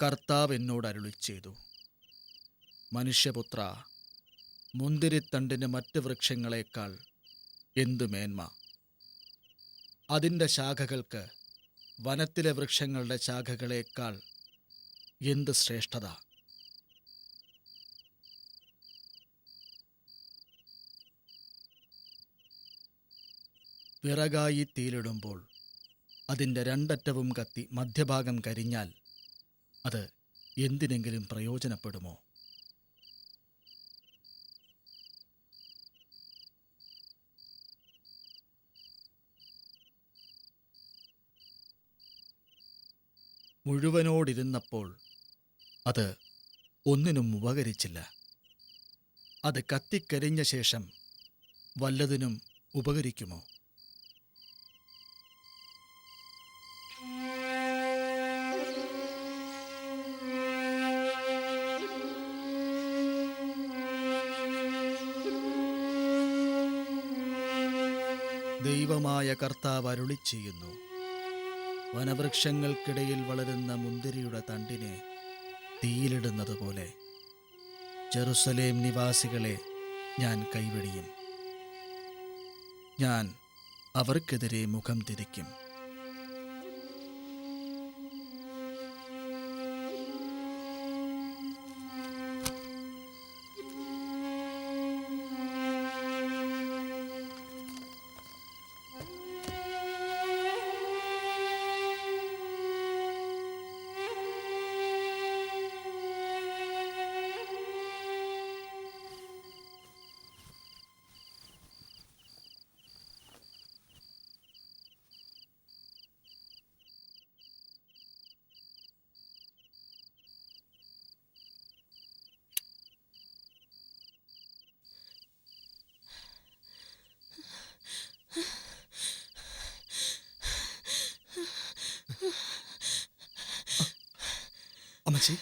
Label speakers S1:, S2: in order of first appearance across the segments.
S1: കർത്താവ് എന്നോട് അരുളിച്ചെയ്തു, മനുഷ്യപുത്ര, മുന്തിരിത്തണ്ടിന് മറ്റ് വൃക്ഷങ്ങളെക്കാൾ എന്തു മേന്മ? അതിൻ്റെ ശാഖകൾക്ക് വനത്തിലെ വൃക്ഷങ്ങളുടെ ശാഖകളേക്കാൾ എന്ത് ശ്രേഷ്ഠത? വിറകായി തീയിലിടുമ്പോൾ അതിൻ്റെ രണ്ടറ്റവും കത്തി മധ്യഭാഗം കരിഞ്ഞാൽ അത് എന്തിനെങ്കിലും പ്രയോജനപ്പെടുമോ? മുഴുവനോടിരുന്നപ്പോൾ അത് ഒന്നിനും ഉപകരിച്ചില്ല. അത് കത്തിക്കരിഞ്ഞ ശേഷം വല്ലതിനും ഉപകരിക്കുമോ? ദൈവമായ കർത്താവ് അരുളിച്ചെയ്യുന്നു, വനവൃക്ഷങ്ങൾക്കിടയിൽ വളരുന്ന മുന്തിരിയുടെ തണ്ടിനെ തീയിലിടുന്നത് പോലെ ജെറുസലേം നിവാസികളെ ഞാൻ കൈവെടിയും. ഞാൻ അവർക്കെതിരെ മുഖം തിരിക്കും. അമ്മച്ചി,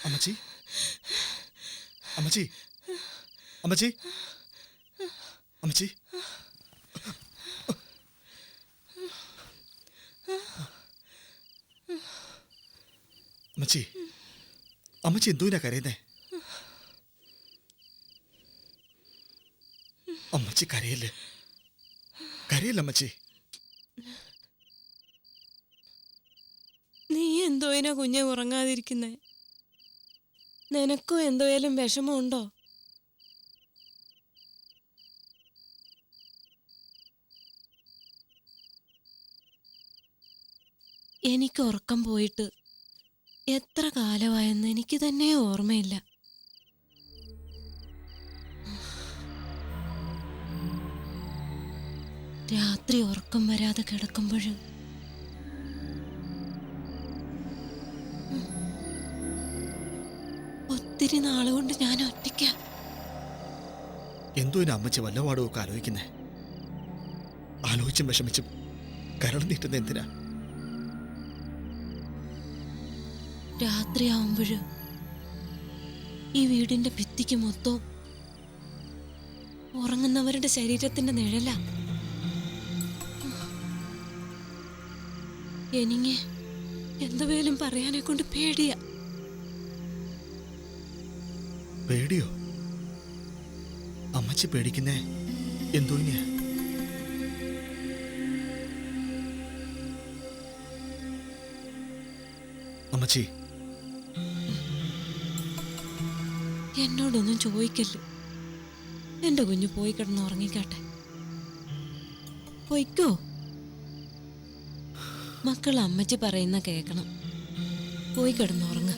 S1: അമ്മച്ചി, അമ്മച്ചി, അമ്മച്ചി, അമ്മച്ചി, അമ്മച്ചി, അമ്മച്ചി എന്തുവിനാ കരയുന്നേ? അമ്മച്ചി കരയല്ലേ, കരയല്ല അമ്മച്ചി.
S2: നീ എന്തോയിനാ കുഞ്ഞെ ഉറങ്ങാതിരിക്കുന്നേ? നിനക്കും എന്തോയാലും വിഷമമുണ്ടോ? എനിക്ക് ഉറക്കം പോയിട്ട് എത്ര കാലമായെന്ന് എനിക്ക് തന്നെ ഓർമ്മയില്ല. രാത്രി ഉറക്കം വരാതെ കിടക്കുമ്പോൾ ഒത്തിരി നാളുകൊണ്ട് ഞാൻ ഒറ്റയ്ക്ക.
S1: എന്തോ അമ്മച്ചി വല്ലപാടും ഒക്കെ ആലോചിക്കുന്നേ? ആലോചിച്ചും വിഷമിച്ചും കരൾ നീട്ടുന്ന എന്തിനാ?
S2: രാത്രിയാവുമ്പോൾ ഈ വീടിന്റെ ഭിത്തിക്ക് മൊത്തം ഉറങ്ങുന്നവരുടെ ശരീരത്തിന്റെ നിഴല. എനിക്ക് എന്തുവേലും പറയാനെ കൊണ്ട് പേടിയാ.
S1: പേടിയോ? അമ്മച്ചി പേടിക്കുന്നേ എന്തോ? അമ്മച്ചി,
S2: എന്നോടൊന്നും ചോദിക്കല്ലോ. എന്റെ കുഞ്ഞു പോയി കിടന്ന് ഉറങ്ങിക്കാട്ടെ. പൊയ്ക്കോ. മക്കൾ അമ്മച്ചി പറയുന്ന കേൾക്കണം. പോയി കിടന്നുറങ്ങ.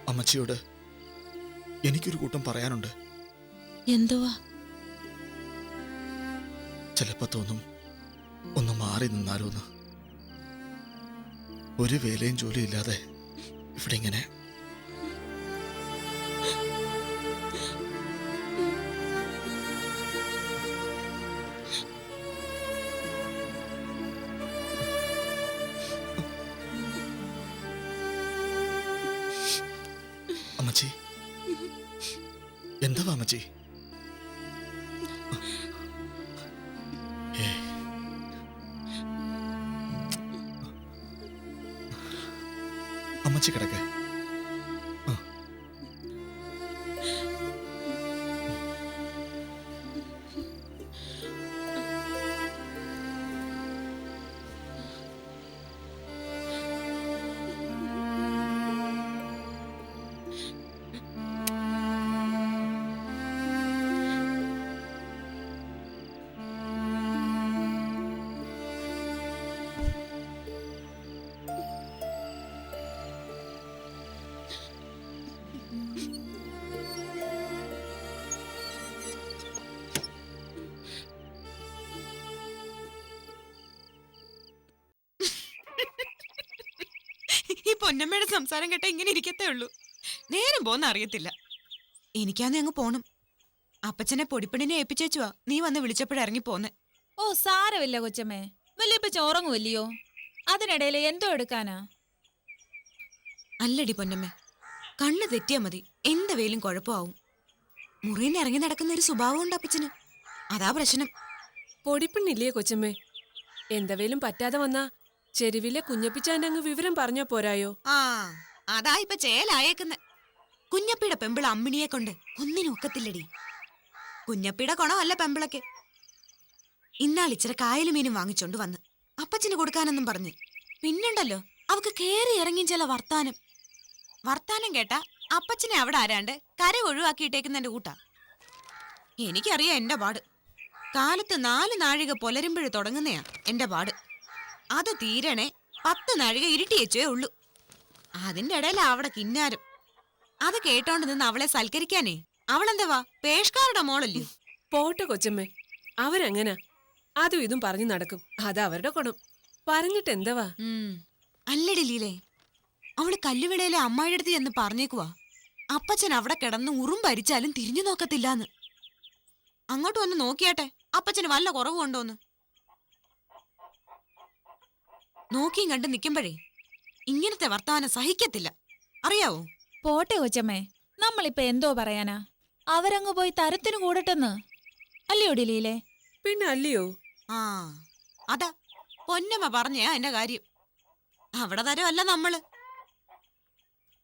S1: അമ്മച്ചിയോട് എനിക്കൊരു കൂട്ടം പറയാനുണ്ട്.
S2: എന്തുവാ?
S1: ചിലപ്പോ തോന്നും ഒന്ന് മാറി നിന്നാലോന്ന്. ഒരു വേലയും ജോലിയില്ലാതെ ഇവിടെ ഇങ്ങനെ. അമ്മച്ചി, എന്താ അമ്മച്ചി? അമ്മച്ചി കിടക്ക്.
S3: ഈ പൊന്നമ്മയുടെ സംസാരം കേട്ട ഇങ്ങനെ ഇരിക്കത്തേ ഉള്ളൂ. നേരം പോന്ന അറിയത്തില്ല. എനിക്കാന്ന് അങ്ങ് പോണം. അപ്പച്ചനെ പൊടിപ്പണിനെ ഏൽപ്പിച്ചേച്ചുവാ നീ വന്ന് വിളിച്ചപ്പോഴിറങ്ങി പോന്നെ.
S4: ഓ സാരമില്ല കൊച്ചമ്മേ, വല്യപ്പ ചോറങ്ങുമല്ലയോ, അതിനിടയിൽ എന്തോ എടുക്കാനാ?
S3: അല്ലടി പൊന്നമ്മേ, കണ്ണ് തെറ്റിയാ മതി, എന്ത് വെയിലും കുഴപ്പമാവും. മുറിയിൽ ഇറങ്ങി നടക്കുന്ന ഒരു സ്വഭാവം ഉണ്ട് അപ്പച്ചന്, അതാ പ്രശ്നം.
S5: പൊടിപ്പിണ്ണില്ലേ കൊച്ചമ്മേ? എന്തവേലും പറ്റാതെ വന്നാ ചെരുവിലെ കുഞ്ഞപ്പിച്ചാന്റെ അങ്ങ് വിവരം പറഞ്ഞോ പോരായോ?
S3: ആ അതാ ഇപ്പൊ ചേലായേക്കുന്നെ. കുഞ്ഞപ്പിയുടെ പെമ്പിള അമ്മിണിയെ കൊണ്ട് ഒന്നിനും ഒക്കത്തില്ലടി. കുഞ്ഞപ്പിയുടെ കുണമല്ല പെമ്പിളക്ക്. ഇന്നാൾ ഇച്ചിരി കായലും മീനും വാങ്ങിച്ചോണ്ട് വന്ന് അപ്പച്ചന് കൊടുക്കാനെന്നും പറഞ്ഞ്. പിന്നുണ്ടല്ലോ അവക്ക് കേറി ഇറങ്ങി ചില വർത്താനം കേട്ടാ അപ്പച്ചനെ അവിടെ ആരാണ്ട് കര ഒഴിവാക്കിയിട്ടേക്കുന്നതിന്റെ കൂട്ടാ. എനിക്കറിയാം എന്റെ പാട്. കാലത്ത് 4 നാഴിക പുലരുമ്പോഴ് തുടങ്ങുന്നയാ എന്റെ പാട്. അത് തീരണേ 10 നാഴിക ഇരുട്ടിയേച്ചേ ഉള്ളൂ. അതിന്റെ ഇടയിൽ അവിടെ കിന്നാരം. അത് കേട്ടോണ്ട് നിന്ന് അവളെ സൽക്കരിക്കാനേ. അവളെന്താ പേഷ്കാരുടെ മോളല്ലേ?
S5: പോട്ടെ കൊച്ചമ്മേ, അവരങ്ങനാ. അതും ഇതും പറഞ്ഞു നടക്കും, അത് അവരുടെ ഗുണം. പറഞ്ഞിട്ട് എന്തവാ?
S3: അല്ലടി ലീലേ, അവള് കല്ലുവിളയിലെ അമ്മായിയുടെ അടുത്ത് എന്ന് പറഞ്ഞേക്കുവാ അപ്പച്ചൻ അവിടെ കിടന്ന് ഉറുമ്പരിച്ചാലും തിരിഞ്ഞു നോക്കത്തില്ലാന്ന്. അങ്ങോട്ട് വന്ന് നോക്കിയാട്ടെ അപ്പച്ചന് വല്ല കുറവുണ്ടോന്ന്. നോക്കിയും കണ്ട് നിൽക്കുമ്പോഴേ ഇങ്ങനത്തെ വർത്തമാനം സഹിക്കത്തില്ല, അറിയാവോ?
S4: പോട്ടെ കൊച്ചമ്മേ, നമ്മളിപ്പോ എന്തോ പറയാനാ? അവരങ്ങ് പോയി തരത്തിന് കൂടട്ടെന്ന് അല്ലയോ ഡിലീലേ?
S5: പിന്നെ അല്ലയോ?
S3: ആ അതാ പൊന്നമ്മ പറഞ്ഞാ എന്റെ കാര്യം. അവിടെ തരമല്ല നമ്മള്.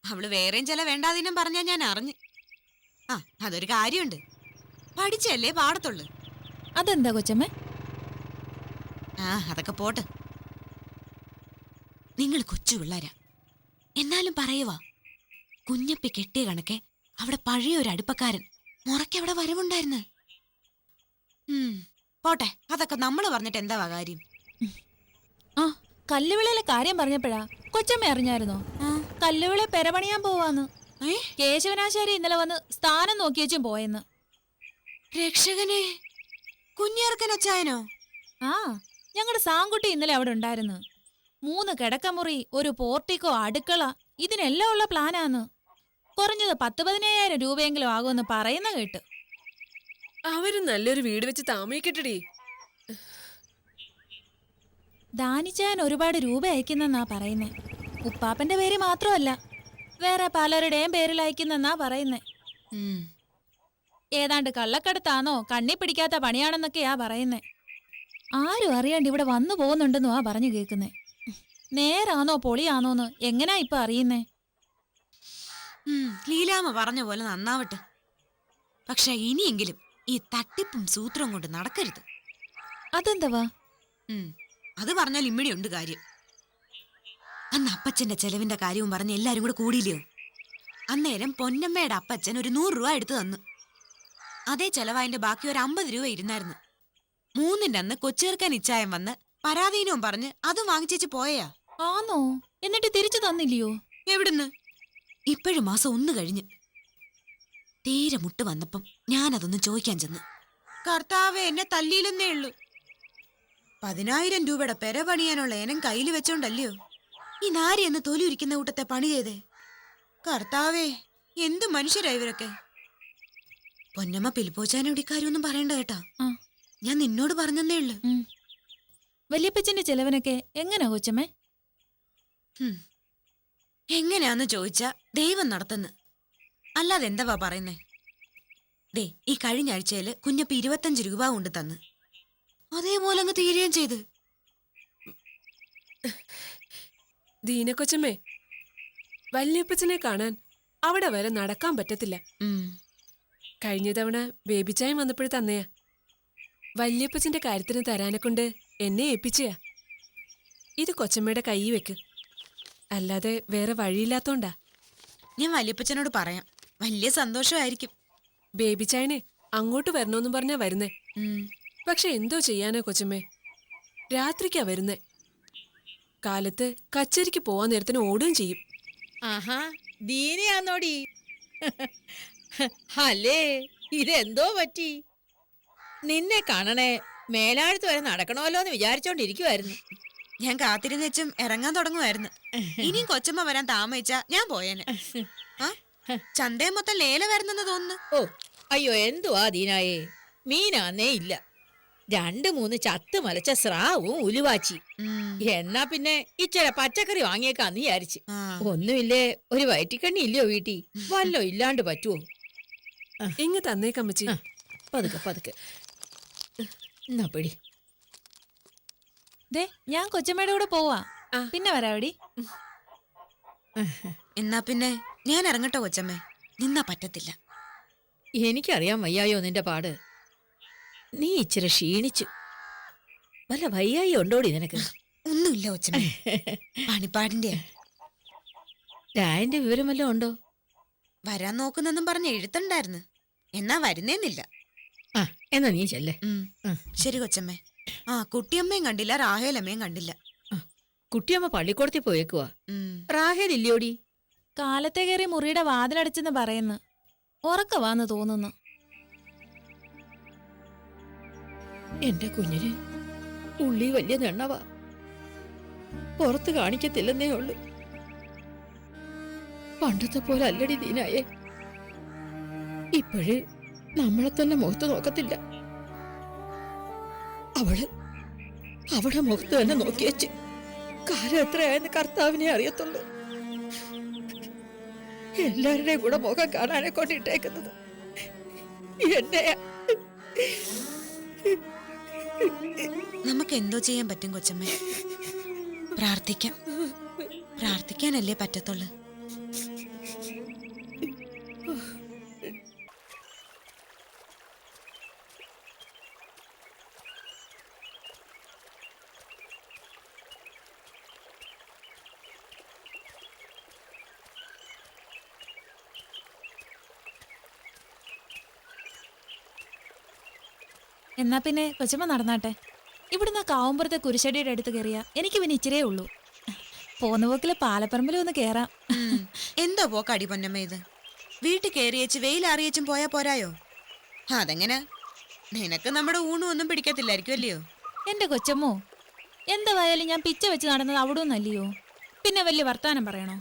S3: അവള് വേറെയും ചില വേണ്ടാതിനും പറഞ്ഞാ ഞാൻ അറിഞ്ഞ്. ആ അതൊരു കാര്യമുണ്ട്, പഠിച്ചല്ലേ പാടത്തുള്ളു.
S4: അതെന്താ കൊച്ചമ്മേ?
S3: ആ അതൊക്കെ പോട്ട്. നിങ്ങൾ കൊച്ചു പിള്ളേരാ, എന്നാലും പറയുവാ കുഞ്ഞപ്പി കെട്ടിയ കണക്കെ അവിടെ പഴയ ഒരു അടുപ്പക്കാരൻ മുറയ്ക്കവിടെ വരവുണ്ടായിരുന്നു. പോട്ടെ, അതൊക്കെ നമ്മള് പറഞ്ഞിട്ട് എന്താ കാര്യം?
S4: ആ കല്ലുവിളയിലെ കാര്യം പറഞ്ഞപ്പോഴാ കൊച്ചമ്മ അറിഞ്ഞായിരുന്നോ? കല്ലുവിള പെരപണിയാൻ പോവാന്ന്. കേശവനാശാരി ഇന്നലെ വന്ന് സ്ഥാനം നോക്കിയേച്ചും പോയെന്ന്.
S3: രക്ഷകനെ, കുഞ്ഞേർക്കനച്ചായനോ?
S4: ആ ഞങ്ങളുടെ സാങ്കുട്ടി ഇന്നലെ അവിടെ ഉണ്ടായിരുന്നു. 3 കിടക്കമുറി, ഒരു പോർട്ടിക്കോ, അടുക്കള, ഇതിനെല്ലാം ഉള്ള പ്ലാനാന്ന്. കുറഞ്ഞത് 10-15,000 രൂപയെങ്കിലും ആകുമെന്ന് പറയുന്ന കേട്ട്.
S5: അവര് നല്ലൊരു വീട് വെച്ച് താമസിക്കട്ടെടി.
S4: ദാനിച്ചാൻ ഒരുപാട് രൂപ അയക്കുന്നെന്നാ പറയുന്നേ. ഉപ്പാപ്പന്റെ പേര് മാത്രമല്ല, വേറെ പലരുടെയും പേരിൽ അയക്കുന്നെന്നാ പറയുന്നേ. ഏതാണ്ട് കള്ളക്കടത്താണോ കണ്ണി പിടിക്കാത്ത പണിയാണെന്നൊക്കെയാ പറയുന്നേ. ആരും അറിയാണ്ട് ഇവിടെ വന്നു പോകുന്നുണ്ടെന്നുവാ പറഞ്ഞു കേൾക്കുന്നേ. നേരാണോ പൊളിയാണോന്ന് എങ്ങനാ ഇപ്പൊ അറിയുന്നേ?
S3: ലീലാമ്മ പറഞ്ഞ പോലെ നന്നാവട്ടെ. പക്ഷെ ഇനിയെങ്കിലും ഈ തട്ടിപ്പും സൂത്രവും കൊണ്ട് നടക്കരുത്.
S4: അതെന്തവാ?
S3: അത് പറഞ്ഞാൽ ഇമ്മിടിയുണ്ട് കാര്യം. അന്ന് അപ്പച്ചന്റെ ചെലവിന്റെ കാര്യവും പറഞ്ഞ് എല്ലാരും കൂടെ കൂടിയില്ലയോ? അന്നേരം പൊന്നമ്മയുടെ അപ്പച്ചൻ ഒരു 100 രൂപ എടുത്തു തന്നു. അതേ ചെലവായതിന്റെ ബാക്കി ഒരു 50 രൂപ ഇരുന്നായിരുന്നു. 3-ന്റെ അന്ന് കൊച്ചേർക്കാൻ ഇച്ചായം വന്ന് പരാധീനവും പറഞ്ഞ് അതും വാങ്ങിച്ചേച്ച് പോയാ.
S4: ആന്നോ? എന്നിട്ട് തിരിച്ചു തന്നില്ലയോ?
S3: എവിടുന്ന്? ഇപ്പോഴും മാസം 1 കഴിഞ്ഞ്. തീരെ മുട്ട് വന്നപ്പം ഞാനതൊന്ന് ചോദിക്കാൻ ചെന്ന്. കർത്താവെ, എന്നെ തല്ലിയില്ലെന്നേ ഉള്ളൂ. 10,000 രൂപയുടെ പെര പണിയാനുള്ള ഏനം കയ്യിൽ വെച്ചോണ്ടല്ലയോ ഈ നാരി എന്ന് തൊലി ഉരിക്കുന്ന കൂട്ടത്തെ പണി ചെയ്തേ. കർത്താവേ, എന്ത് മനുഷ്യരാ ഇവരൊക്കെ. പൊന്നമ്മ പിലിപ്പോച്ചാനോട് ഇക്കാര്യമൊന്നും പറയണ്ട കേട്ടാ.
S4: ആ.
S3: ഞാൻ നിന്നോട് പറഞ്ഞതേ ഉള്ളു.
S4: വല്യപ്പച്ചന്റെ ചെലവിനൊക്കെ എങ്ങനെയാ കൊച്ചമ്മേ?
S3: എങ്ങനെയാന്ന് ചോദിച്ചാ ദൈവം നടത്തുന്നു. അല്ലാതെ എന്താ പറയുന്നേ? ദേ, ഈ കഴിഞ്ഞ ആഴ്ചയില് കുഞ്ഞപ്പ 25 രൂപ കൊണ്ട് തന്ന്. അതേപോലെ അങ്ങ് തീരുകയും ചെയ്ത്.
S5: ദീനക്കൊച്ചമ്മേ, വല്യപ്പച്ചനെ കാണാൻ അവിടെ വരെ നടക്കാൻ പറ്റത്തില്ല. കഴിഞ്ഞ തവണ ബേബിച്ചായം വന്നപ്പോഴും തന്നെയാ. വല്യപ്പച്ചന്റെ കാര്യത്തിന് തരാനെ കൊണ്ട് എന്നെ ഏൽപ്പിച്ചയാ. ഇത് കൊച്ചമ്മയുടെ കൈ വെക്ക്, അല്ലാതെ വേറെ വഴിയില്ലാത്തോണ്ടാ.
S3: ഞാൻ വല്യപ്പച്ചനോട് പറയാം. വലിയ സന്തോഷമായിരിക്കും.
S5: ബേബിച്ചായനെ അങ്ങോട്ട് വരണോന്നും പറഞ്ഞാ വരുന്നേ. പക്ഷെ എന്തോ ചെയ്യാനാ കൊച്ചമ്മേ, രാത്രിക്കാ വരുന്നേ. കാലത്ത് കച്ചേരിക്ക് പോവാൻ നേരത്തിന് ഓടുകയും ചെയ്യും.
S6: ആഹാ, ദീനയാന്നോടി? അല്ലേ, ഇതെന്തോ പറ്റി? നിന്നെ കാണണേ മേലാഴത്ത് വരെ നടക്കണമല്ലോ എന്ന് വിചാരിച്ചോണ്ടിരിക്കുവായിരുന്നു.
S3: ഞാൻ കാത്തിരുന്ന് വെച്ചും ഇറങ്ങാൻ തുടങ്ങുമായിരുന്നു. ഇനിയും കൊച്ചമ്മ വരാൻ താമസിച്ചാ ഞാൻ പോയേനെ. ചന്തയും മൊത്തം ലേല വരുന്നെന്ന് തോന്നുന്നു.
S6: ഓ അയ്യോ, എന്തുവാ ദീനായേ, മീനാന്നേ ഇല്ല. 2-3 ചത്ത് മലച്ച സ്രാവും ഉലുവാച്ചി. എന്നാ പിന്നെ ഇച്ചിരി പച്ചക്കറി വാങ്ങിയേക്കാന്ന് വിചാരിച്ച്. ഒന്നുമില്ലേ, ഒരു വയറ്റിക്കണ്ണി ഇല്ലയോ വീട്ടിൽ? വല്ലോ ഇല്ലാണ്ട് പറ്റുവോ?
S5: ഇങ്ങ് തന്നേക്കമ്മച്ചി.
S6: പതുക്കെ പതുക്കെ എന്നാ പിടി.
S4: ദേ, ഞാൻ കൊച്ചമ്മയുടെ കൂടെ പോവാ. പിന്നെ വരാവടി.
S3: എന്നാ പിന്നെ ഞാൻ ഇറങ്ങട്ടോ കൊച്ചമ്മേ, നിന്നാ പറ്റത്തില്ല.
S6: എനിക്കറിയാൻ വയ്യായോ നിന്റെ പാട്. നീ ഇച്ചിരി ക്ഷീണിച്ചു. വല്ല വയ്യായി ഉണ്ടോടി നിനക്ക്?
S3: ഒന്നുമില്ല കൊച്ചമ്മേ, പണിപ്പാടിന്റെ.
S6: രായന്റെ വിവരം വല്ലതും ഉണ്ടോ?
S3: വരാൻ നോക്കുന്നെന്നും പറഞ്ഞ് എഴുത്തുണ്ടായിരുന്നു. എന്നാ വരുന്നേന്നില്ല.
S6: ആ, എന്നാ നീ ചെല്ലേ.
S3: ശരി കൊച്ചമ്മേ. കുട്ടിയമ്മയും കണ്ടില്ല, റാഹേലമ്മയും കണ്ടില്ല.
S6: കുട്ടിയമ്മ പള്ളിക്കൂടത്തിൽ പോയേക്കുവാ. റാഹേൽ ഇല്ലയോടി?
S4: കാലത്തെ കയറി മുറിയുടെ വാതിലടച്ചെന്ന് പറയുന്നു. ഉറക്കവാന്ന് തോന്നുന്നു.
S6: എന്റെ കുഞ്ഞിന് ഉള്ളി വലിയ നെണ്ണവാ, പുറത്ത് കാണിക്കത്തില്ലെന്നേ ഉള്ളു. പണ്ടത്തെ പോലെ അല്ലടി ദീനായേ. ഇപ്പോഴ് നമ്മളെ തന്നെ മുഖത്ത് നോക്കത്തില്ല. അവളുടെ മുഖത്ത് തന്നെ നോക്കിയച്ച് കാലം എത്രയായെന്ന് കർത്താവിനെ അറിയത്തുള്ളൂ. എല്ലാവരുടെയും കൂടെ മുഖം കാണാനെ കൊണ്ടിട്ടേക്കുന്നത് എന്നെയാ.
S3: നമുക്ക് എന്തോ ചെയ്യാൻ പറ്റും കൊച്ചമ്മേ? പ്രാർത്ഥിക്കാനല്ലേ പറ്റത്തുള്ളു.
S4: എന്നാ പിന്നെ കൊച്ചമ്മ നടന്നാട്ടെ. ഇവിടുന്ന് കാവുമ്പുറത്തെ കുരിശടിയുടെ അടുത്ത് കയറിയാ എനിക്ക് പിന്നെ ഇച്ചിരേ ഉള്ളൂ. പോന്ന പോക്കില് പാലപ്പറമ്പിലും ഒന്ന് കേറാം.
S3: എന്തോ പോക്കടി പൊന്നമ്മ ഇത്? വീട്ടിൽ കയറിയേച്ച് വെയിലറിയേച്ചും പോയാ പോരായോ? അതെങ്ങനെ? നിനക്ക് നമ്മുടെ ഊണും ഒന്നും പിടിക്കത്തില്ലായിരിക്കും അല്ലയോ?
S4: എന്റെ കൊച്ചമ്മോ, എന്തായാലും ഞാൻ പിച്ച വെച്ച് നടന്നത് അവിടെ ഒന്നല്ലയോ? പിന്നെ വലിയ വർത്താനം പറയണോ?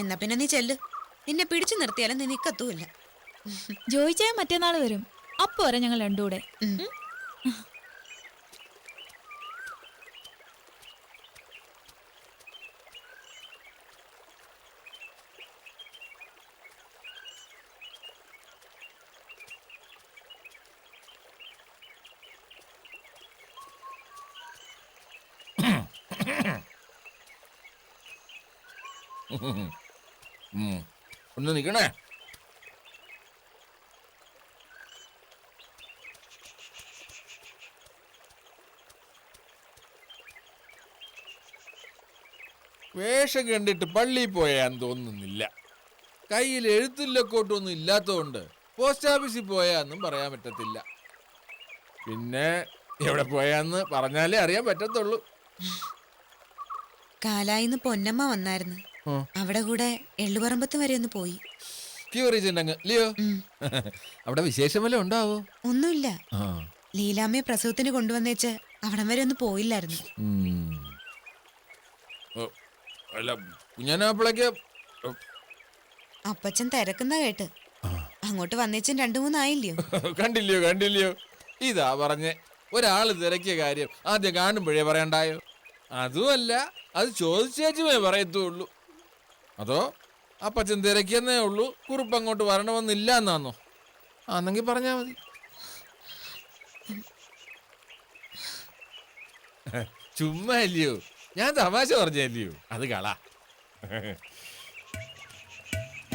S3: എന്നാ പിന്നെ നീ ചെല്ല്. നിന്നെ പിടിച്ചു നിർത്തിയാലും നീ നിക്കത്തൂല്ല.
S4: ജോയിച്ചായ മറ്റന്നാൾ വരും. അപ്പൊ വരെ ഞങ്ങൾ രണ്ടുകൂടെ.
S7: ഒന്ന് നിക്കണേ. വേഷം കണ്ടിട്ട് പള്ളിയിൽ പോയാന്ന് തോന്നുന്നില്ല. കയ്യിൽ എഴുത്തില്ലക്കോട്ടൊന്നും ഇല്ലാത്തതുകൊണ്ട് പോസ്റ്റ് ഓഫീസിൽ പോയാന്നും പറയാൻ പറ്റത്തില്ല. പിന്നെ എവിടെ പോയാന്ന് പറഞ്ഞാലേ അറിയാൻ പറ്റത്തുള്ളൂ.
S3: കാലായിന്ന് പൊന്നമ്മ വന്നായിരുന്നു.
S7: ആ.
S3: അവിടെ കൂടെ എള്ളുപറമ്പത്ത് വരെ ഒന്ന് പോയി.
S7: ക്യൂറിച്ചുണ്ടങ്ങ് ലിയോ.
S3: ഉം.
S7: അവിടെ വിശേഷം വല്ലതും ഉണ്ടാവോ?
S3: ഒന്നുമില്ല.
S7: ആ.
S3: ലീലാമ്മയെ പ്രസവത്തിന് കൊണ്ടുവന്നേച്ച് അവിടം വരെ ഒന്ന് പോയില്ലായിരുന്നു.
S7: ഉം. ഓ, അല്ല കുഞ്ഞാനാപ്പിളക്ക്
S3: അപ്പച്ചൻ തിരക്കുന്ന കേട്ട്. അങ്ങോട്ട് വന്നേച്ചും 2-3 ആയില്ലയോ?
S7: കണ്ടില്ലയോ ഇതാ പറഞ്ഞേ, ഒരാള് തിരക്കിയ കാര്യം ആദ്യം കാണുമ്പോഴേ പറയണ്ടായോ? അതുമല്ല, അത് ചോദിച്ചേച്ചുമേ പറയത്തുള്ളൂ. അതോ അപ്പച്ചൻ തിരക്കിയെന്നേ ഉള്ളൂ, കുറിപ്പ് അങ്ങോട്ട് വരണമെന്നില്ല എന്നാന്നോ? ആന്നെങ്കിൽ പറഞ്ഞാ മതി. ചുമ്മാ അല്ലയോ, ഞാൻ തമാശ പറഞ്ഞല്ലയോ, അത് കള.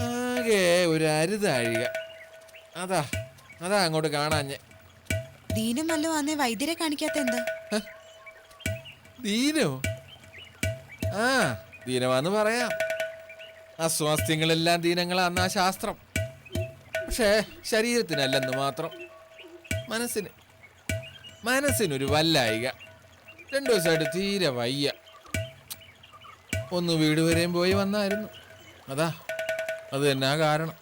S7: ആകെ ഒരു അരുതാഴിക, അതാ അങ്ങോട്ട് കാണാഞ്ഞെ.
S3: ദീനം വല്ലോ അന്നേ വൈദ്യരെ കാണിക്കാത്ത എന്താ?
S7: ദീനോ? ആ, ദീനമാന്ന് പറയാം. അസ്വാസ്ഥ്യങ്ങളെല്ലാം ദീനങ്ങളാന്നാ ശാസ്ത്രം. പക്ഷേ ശരീരത്തിനല്ലെന്ന് മാത്രം. മനസ്സിനൊരു വല്ലായിക. 2 ദിവസമായിട്ട് തീരെ വയ്യ. ഒന്ന് വീട് വരെയും പോയി വന്നായിരുന്നു. അത് തന്നെ കാരണം.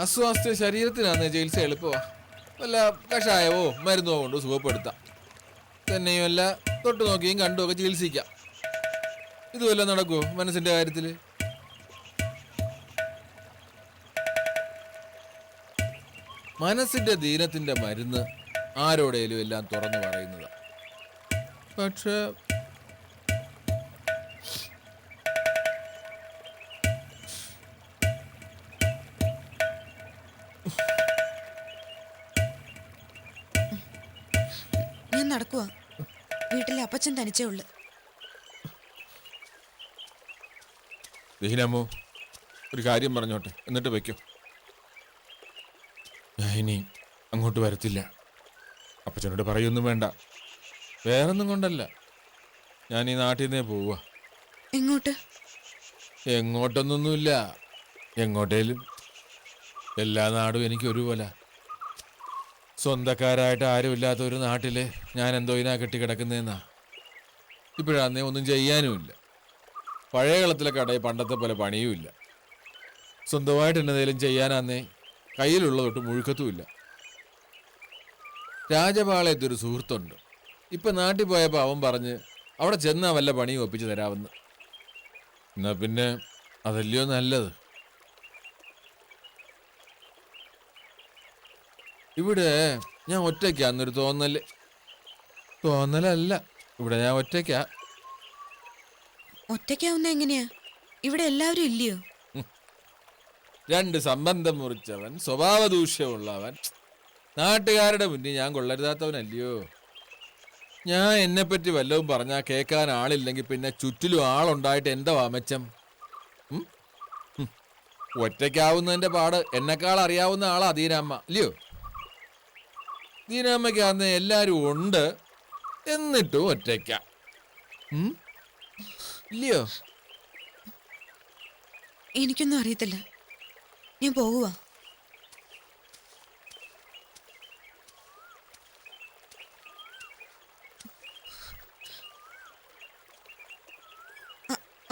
S7: അസ്വാസ്ഥ്യ ശരീരത്തിനാന്ന് ചികിത്സ എളുപ്പമാ. വല്ല കഷായമോ മരുന്നോ കൊണ്ട് സുഖപ്പെടുത്താം. തന്നെയുമല്ല, തൊട്ടു നോക്കിയും കണ്ടുമൊക്കെ ചികിത്സിക്കാം. ഇതുവല്ല നടക്കുമോ മനസ്സിന്റെ കാര്യത്തില്? മനസ്സിന്റെ ദീനത്തിന്റെ മരുന്ന് ആരോടേലും എല്ലാം തുറന്നു പറയുന്നതാ. പക്ഷേ
S3: ഞാൻ നടക്കുവാ. വീട്ടിലെ അപ്പച്ചൻ തനിച്ചേ ഉള്ളു.
S7: ദീനമ്മോ, ഒരു കാര്യം പറഞ്ഞോട്ടെ, എന്നിട്ട് വെക്കോ. ഞാൻ ഇനി അങ്ങോട്ട് വരത്തില്ല. അപ്പച്ചനോട് പറയൊന്നും വേണ്ട. വേറൊന്നും കൊണ്ടല്ല, ഞാൻ ഈ നാട്ടിൽ നിന്നേ പോവുക.
S3: എങ്ങോട്ട്?
S7: എങ്ങോട്ടൊന്നൊന്നുമില്ല, എങ്ങോട്ടേലും. എല്ലാ നാടും എനിക്ക് ഒരുപോലെ. സ്വന്തക്കാരായിട്ട് ആരുമില്ലാത്ത ഒരു നാട്ടില് ഞാൻ എന്തോ ഇതിനാ കെട്ടിക്കിടക്കുന്നതെന്നാ. ഇപ്പോഴാന്നേ ഒന്നും ചെയ്യാനുമില്ല. പഴയ കാലത്തിലെ കടയിൽ പണ്ടത്തെ പോലെ പണിയുമില്ല. സ്വന്തമായിട്ട് എന്നതേലും ചെയ്യാനാന്നേ കയ്യിലുള്ള തൊട്ട് മുഴുക്കത്തുമില്ല. രാജപാളയത്തൊരു സുഹൃത്തുണ്ട്. ഇപ്പം നാട്ടിൽ പോയപ്പോൾ അവൻ പറഞ്ഞ് അവിടെ ചെന്നാ വല്ല പണിയും ഒപ്പിച്ച് തരാമെന്ന്. എന്നാ പിന്നെ അതല്ലയോ നല്ലത്. ഇവിടെ ഞാൻ ഒറ്റയ്ക്കാന്നൊരു തോന്നലല്ല, ഇവിടെ ഞാൻ ഒറ്റയ്ക്കാ.
S3: ഒറ്റയ്ക്കാവുന്ന എങ്ങനെയാ? ഇവിടെ എല്ലാവരും ഇല്ലയോ?
S7: 2 സംബന്ധം മുറിച്ചവൻ, സ്വഭാവ ദൂഷ്യമുള്ളവൻ, നാട്ടുകാരുടെ മുന്നിൽ ഞാൻ കൊള്ളരുതാത്തവനല്ലയോ. ഞാൻ എന്നെപ്പറ്റി വല്ലതും പറഞ്ഞാൽ കേൾക്കാൻ ആളില്ലെങ്കിൽ പിന്നെ ചുറ്റിലും ആളുണ്ടായിട്ട് എന്താ വാമച്ചം? ഒറ്റയ്ക്കാവുന്നതിന്റെ പാട് എന്നെക്കാൾ അറിയാവുന്ന ആളാ ദീനാമ്മ, ഇല്ലയോ? ദീനാമ്മയ്ക്ക് അന്ന് എല്ലാരും ഉണ്ട്, എന്നിട്ടും ഒറ്റയ്ക്ക, ഇല്ലയോ?
S3: എനിക്കൊന്നും അറിയത്തില്ല. ഞാൻ പോകുവാ.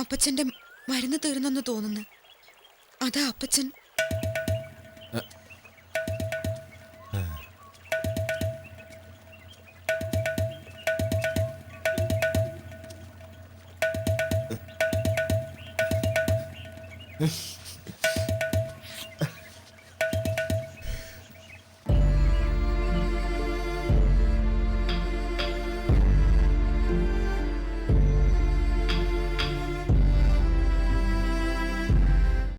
S3: അപ്പച്ചന്റെ മരുന്ന് തീർന്നെന്ന് തോന്നുന്നു. അതാ അപ്പച്ചൻ.